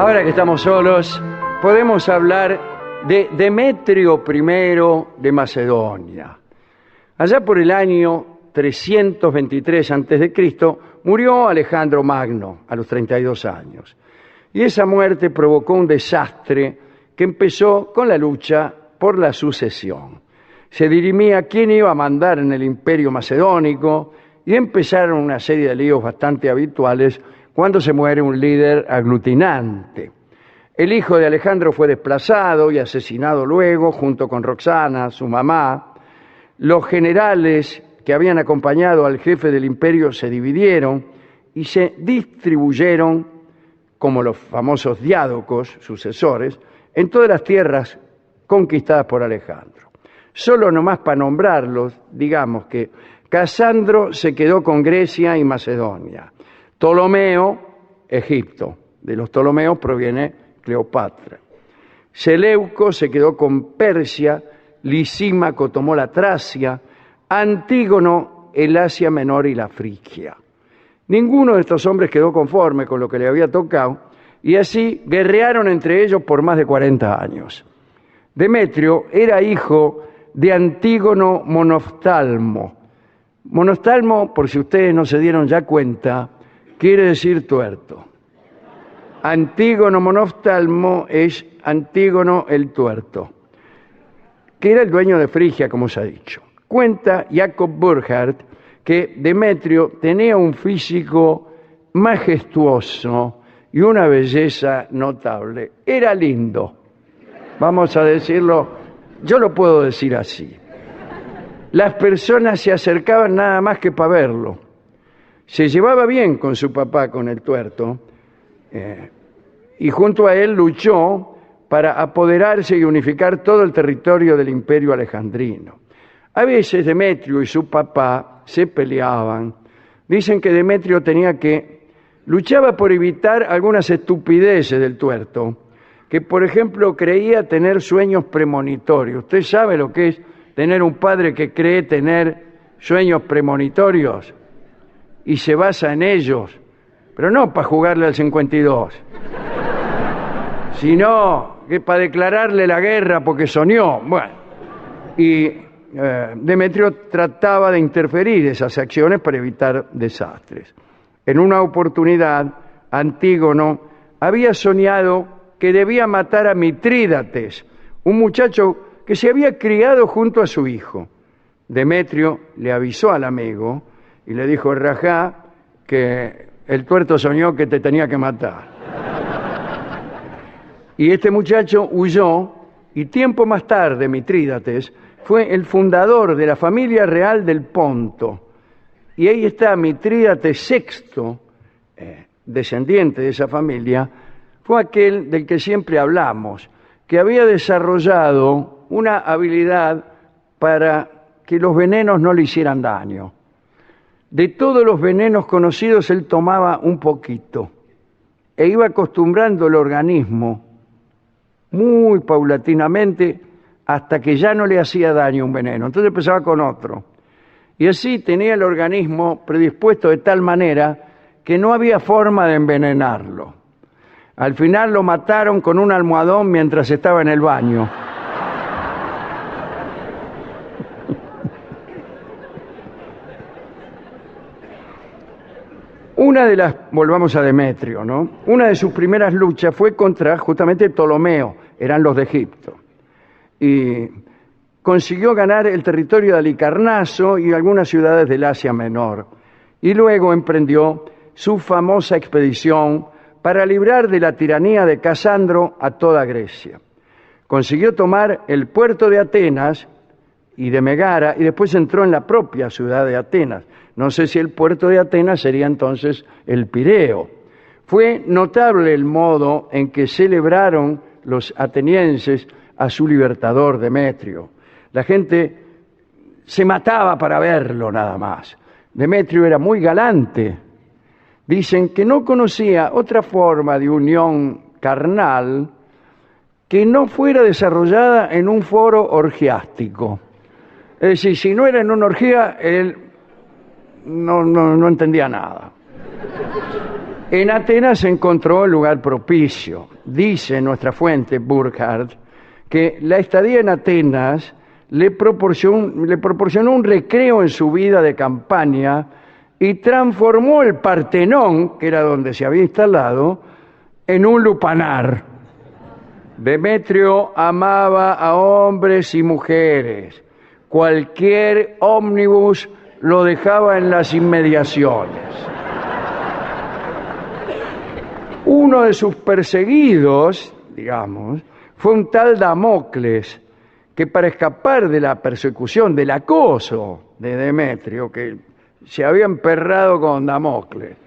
Ahora que estamos solos, podemos hablar de Demetrio I de Macedonia. Allá por el año 323 a.C. murió Alejandro Magno a los 32 años. Y esa muerte provocó un desastre que empezó con la lucha por la sucesión. Se dirimía quién iba a mandar en el imperio macedónico y empezaron una serie de líos bastante habituales cuando se muere un líder aglutinante. El hijo de Alejandro fue desplazado y asesinado luego, junto con Roxana, su mamá. Los generales que habían acompañado al jefe del imperio se dividieron y se distribuyeron, como los famosos diádocos, sucesores, en todas las tierras conquistadas por Alejandro. Solo nomás para nombrarlos, digamos que Casandro se quedó con Grecia y Macedonia. Ptolomeo, Egipto. De los Ptolomeos proviene Cleopatra. Seleuco se quedó con Persia, Lisímaco tomó la Tracia, Antígono el Asia Menor y la Frigia. Ninguno de estos hombres quedó conforme con lo que le había tocado y así guerrearon entre ellos por más de 40 años. Demetrio era hijo de Antígono Monoftalmo. Monoftalmo, por si ustedes no se dieron ya cuenta, quiere decir tuerto. Antígono Monoftalmo es Antígono el tuerto, que era el dueño de Frigia, como se ha dicho. Cuenta Jacob Burckhardt que Demetrio tenía un físico majestuoso y una belleza notable. Era lindo, vamos a decirlo, yo lo puedo decir así. Las personas se acercaban nada más que para verlo. Se llevaba bien con su papá, con el tuerto, y junto a él luchó para apoderarse y unificar todo el territorio del imperio alejandrino. A veces Demetrio y su papá se peleaban. Dicen que Demetrio luchaba por evitar algunas estupideces del tuerto, que por ejemplo creía tener sueños premonitorios. ¿Usted sabe lo que es tener un padre que cree tener sueños premonitorios y se basa en ellos? Pero no para jugarle al 52, sino que para declararle la guerra porque soñó. Bueno, y Demetrio trataba de interferir esas acciones para evitar desastres. En una oportunidad, Antígono había soñado que debía matar a Mitrídates, un muchacho que se había criado junto a su hijo. Demetrio le avisó al amigo y le dijo: rajá, que el tuerto soñó que te tenía que matar. Y este muchacho huyó, y tiempo más tarde Mitrídates fue el fundador de la familia real del Ponto. Y ahí está Mitrídates VI, descendiente de esa familia, fue aquel del que siempre hablamos, que había desarrollado una habilidad para que los venenos no le hicieran daño. De todos los venenos conocidos él tomaba un poquito e iba acostumbrando el organismo muy paulatinamente hasta que ya no le hacía daño un veneno. Entonces empezaba con otro. Y así tenía el organismo predispuesto de tal manera que no había forma de envenenarlo. Al final lo mataron con un almohadón mientras estaba en el baño. Volvamos a Demetrio, ¿no? Una de sus primeras luchas fue contra justamente Ptolomeo, eran los de Egipto. Y consiguió ganar el territorio de Halicarnaso y algunas ciudades del Asia Menor. Y luego emprendió su famosa expedición para librar de la tiranía de Casandro a toda Grecia. Consiguió tomar el puerto de Atenas y de Megara y después entró en la propia ciudad de Atenas. No sé si el puerto de Atenas sería entonces el Pireo. Fue notable el modo en que celebraron los atenienses a su libertador Demetrio. La gente se mataba para verlo nada más. Demetrio era muy galante. Dicen que no conocía otra forma de unión carnal que no fuera desarrollada en un foro orgiástico. Es decir, si no era en una orgía, él no entendía nada. En Atenas se encontró el lugar propicio. Dice nuestra fuente, Burckhardt, que la estadía en Atenas le proporcionó un recreo en su vida de campaña y transformó el Partenón, que era donde se había instalado, en un lupanar. Demetrio amaba a hombres y mujeres. Cualquier ómnibus lo dejaba en las inmediaciones. Uno de sus perseguidos, digamos, fue un tal Damocles, que para escapar de la persecución, del acoso de Demetrio, que se había emperrado con Damocles.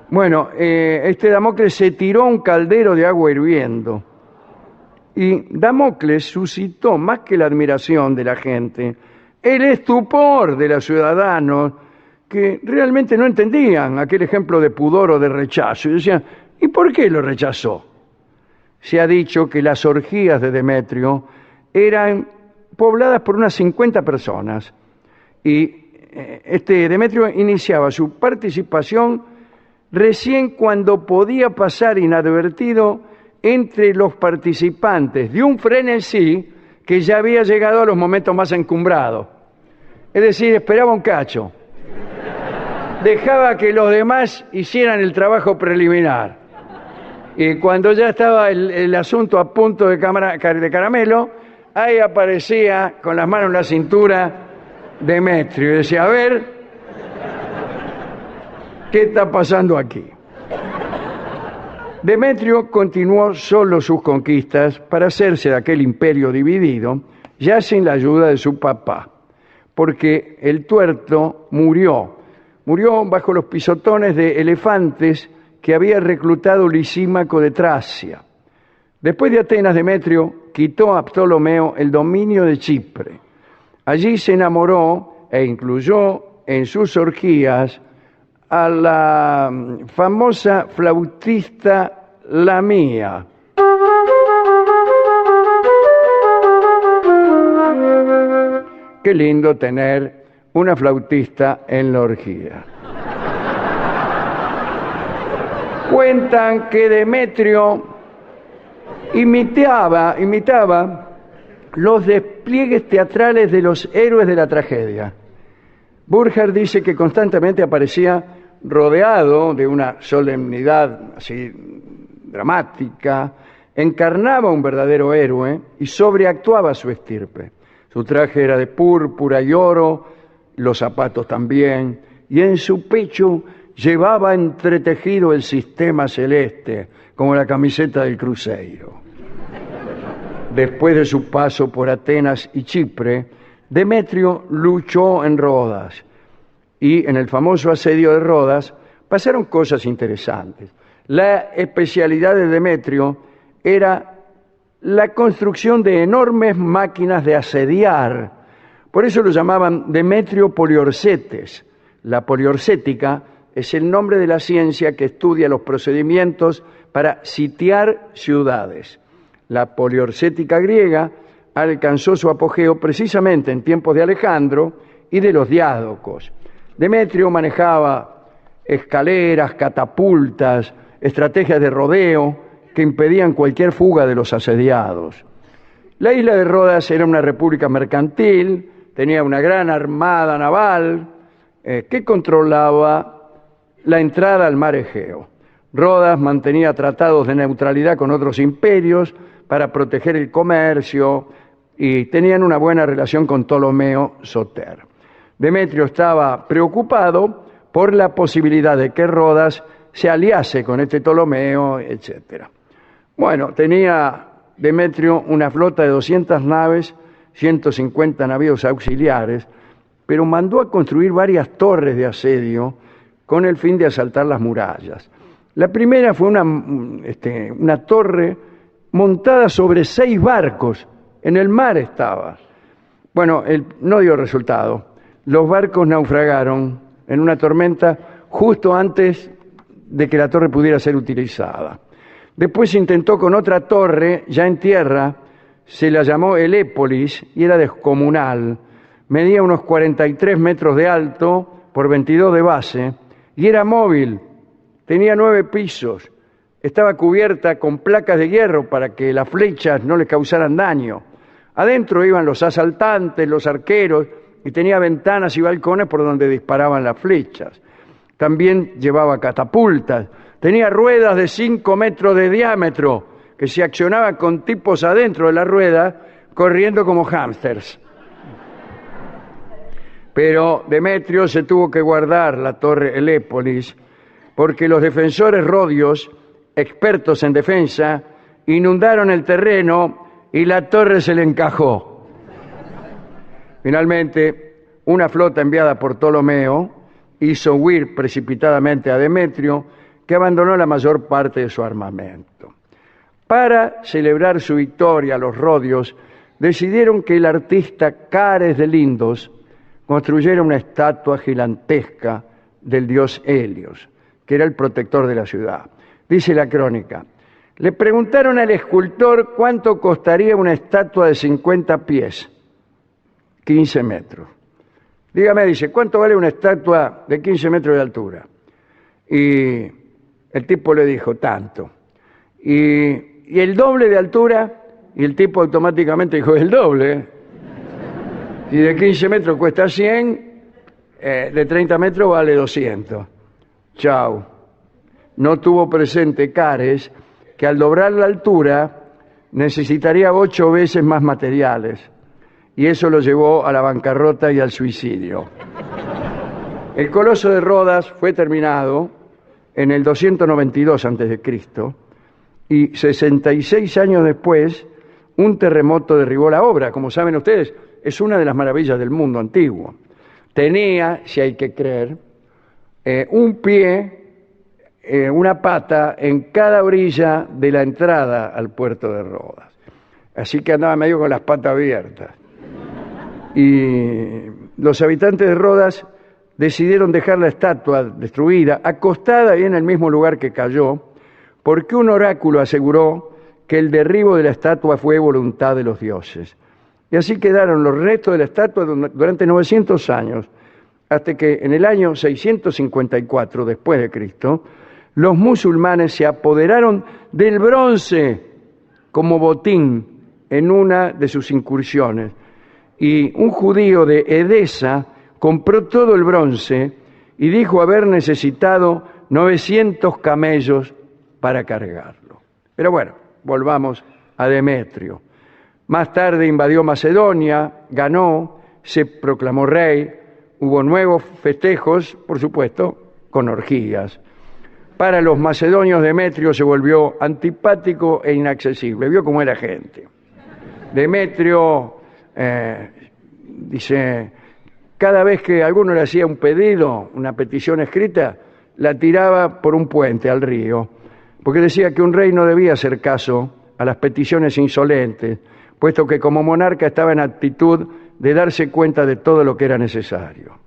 Bueno, este Damocles se tiró a un caldero de agua hirviendo. Y Damocles suscitó, más que la admiración de la gente, el estupor de los ciudadanos que realmente no entendían aquel ejemplo de pudor o de rechazo. Y decían, ¿y por qué lo rechazó? Se ha dicho que las orgías de Demetrio eran pobladas por unas 50 personas. Y Demetrio iniciaba su participación recién cuando podía pasar inadvertido entre los participantes de un frenesí que ya había llegado a los momentos más encumbrados. Es decir, esperaba un cacho. Dejaba que los demás hicieran el trabajo preliminar. Y cuando ya estaba el asunto a punto de caramelo, ahí aparecía con las manos en la cintura Demetrio y decía, a ver, ¿qué está pasando aquí? Demetrio continuó solo sus conquistas para hacerse de aquel imperio dividido, ya sin la ayuda de su papá, porque el tuerto murió bajo los pisotones de elefantes que había reclutado Lisímaco de Tracia. Después de Atenas, Demetrio quitó a Ptolomeo el dominio de Chipre. Allí se enamoró e incluyó en sus orgías a la famosa flautista Lamia. Qué lindo tener una flautista en la orgía. Cuentan que Demetrio imitaba los despliegues teatrales de los héroes de la tragedia. Burckhardt dice que constantemente aparecía rodeado de una solemnidad así dramática, encarnaba un verdadero héroe y sobreactuaba su estirpe. Su traje era de púrpura y oro, los zapatos también, y en su pecho llevaba entretejido el sistema celeste, como la camiseta del Cruzeiro. Después de su paso por Atenas y Chipre, Demetrio luchó en Rodas, y en el famoso asedio de Rodas pasaron cosas interesantes. La especialidad de Demetrio era la construcción de enormes máquinas de asediar. Por eso lo llamaban Demetrio Poliorcetes. La poliorcética es el nombre de la ciencia que estudia los procedimientos para sitiar ciudades. La poliorcética griega alcanzó su apogeo precisamente en tiempos de Alejandro y de los diádocos. Demetrio manejaba escaleras, catapultas, estrategias de rodeo que impedían cualquier fuga de los asediados. La isla de Rodas era una república mercantil, tenía una gran armada naval que controlaba la entrada al mar Egeo. Rodas mantenía tratados de neutralidad con otros imperios para proteger el comercio y tenían una buena relación con Ptolomeo Soter. Demetrio estaba preocupado por la posibilidad de que Rodas se aliase con este Ptolomeo, etc. Bueno, tenía Demetrio una flota de 200 naves, 150 navíos auxiliares, pero mandó a construir varias torres de asedio con el fin de asaltar las murallas. La primera fue una torre montada sobre 6 barcos, en el mar estaba. Bueno, no dio resultado. Los barcos naufragaron en una tormenta justo antes de que la torre pudiera ser utilizada. Después se intentó con otra torre, ya en tierra, se la llamó Helépolis y era descomunal. Medía unos 43 metros de alto por 22 de base y era móvil. tenía 9 pisos, estaba cubierta con placas de hierro para que las flechas no le causaran daño. Adentro iban los asaltantes, los arqueros, y tenía ventanas y balcones por donde disparaban las flechas. También llevaba catapultas, tenía ruedas de 5 metros de diámetro que se accionaban con tipos adentro de la rueda corriendo como hámsters. Pero Demetrio se tuvo que guardar la torre Helépolis porque los defensores rodios, expertos en defensa, inundaron el terreno y la torre se le encajó. Finalmente, una flota enviada por Ptolomeo hizo huir precipitadamente a Demetrio, que abandonó la mayor parte de su armamento. Para celebrar su victoria, los rodios decidieron que el artista Cares de Lindos construyera una estatua gigantesca del dios Helios, que era el protector de la ciudad. Dice la crónica: le preguntaron al escultor cuánto costaría una estatua de 50 pies, 15 metros. Dígame, dice, ¿cuánto vale una estatua de 15 metros de altura? Y el tipo le dijo, tanto. ¿Y el doble de altura? Y el tipo automáticamente dijo, el doble. Si de 15 metros cuesta 100, de 30 metros vale 200. Chau. No tuvo presente Cares que al doblar la altura necesitaría 8 veces más materiales. Y eso lo llevó a la bancarrota y al suicidio. El Coloso de Rodas fue terminado en el 292 a.C. y 66 años después un terremoto derribó la obra. Como saben ustedes, es una de las maravillas del mundo antiguo. Tenía, si hay que creer, un pie, una pata en cada orilla de la entrada al puerto de Rodas. Así que andaba medio con las patas abiertas. Y los habitantes de Rodas decidieron dejar la estatua destruida, acostada ahí en el mismo lugar que cayó, porque un oráculo aseguró que el derribo de la estatua fue voluntad de los dioses. Y así quedaron los restos de la estatua durante 900 años, hasta que en el año 654 después de Cristo, los musulmanes se apoderaron del bronce como botín en una de sus incursiones. Y un judío de Edesa compró todo el bronce y dijo haber necesitado 900 camellos para cargarlo. Pero bueno, volvamos a Demetrio. Más tarde invadió Macedonia, ganó, se proclamó rey, hubo nuevos festejos, por supuesto, con orgías. Para los macedonios, Demetrio se volvió antipático e inaccesible. Vio cómo era gente. Demetrio, dice, cada vez que alguno le hacía un pedido, una petición escrita, la tiraba por un puente al río, porque decía que un rey no debía hacer caso a las peticiones insolentes, puesto que como monarca estaba en actitud de darse cuenta de todo lo que era necesario.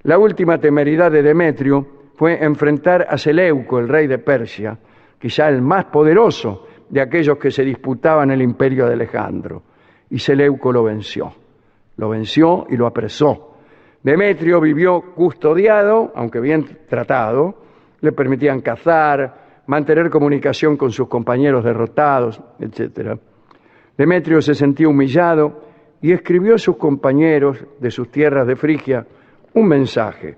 La última temeridad de Demetrio fue enfrentar a Seleuco, el rey de Persia, quizá el más poderoso de aquellos que se disputaban el imperio de Alejandro, y Seleuco lo venció y lo apresó. Demetrio vivió custodiado, aunque bien tratado, le permitían cazar, mantener comunicación con sus compañeros derrotados, etc. Demetrio se sentía humillado y escribió a sus compañeros de sus tierras de Frigia un mensaje,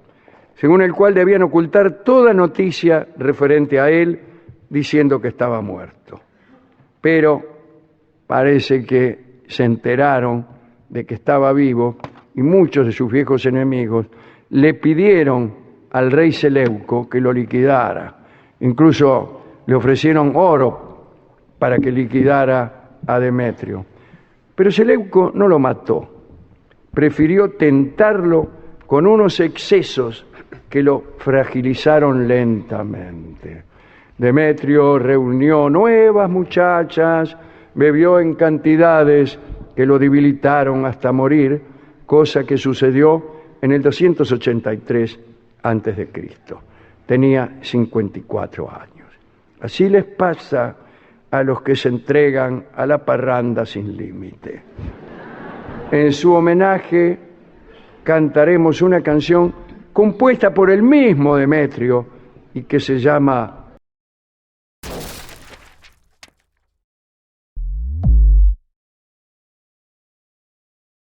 según el cual debían ocultar toda noticia referente a él, diciendo que estaba muerto. Pero parece que se enteraron de que estaba vivo y muchos de sus viejos enemigos le pidieron al rey Seleuco que lo liquidara. Incluso le ofrecieron oro para que liquidara a Demetrio. Pero Seleuco no lo mató. Prefirió tentarlo con unos excesos que lo fragilizaron lentamente. Demetrio reunió nuevas muchachas, bebió en cantidades que lo debilitaron hasta morir, cosa que sucedió en el 283 a.C. Tenía 54 años. Así les pasa a los que se entregan a la parranda sin límite. En su homenaje cantaremos una canción compuesta por el mismo Demetrio, y que se llama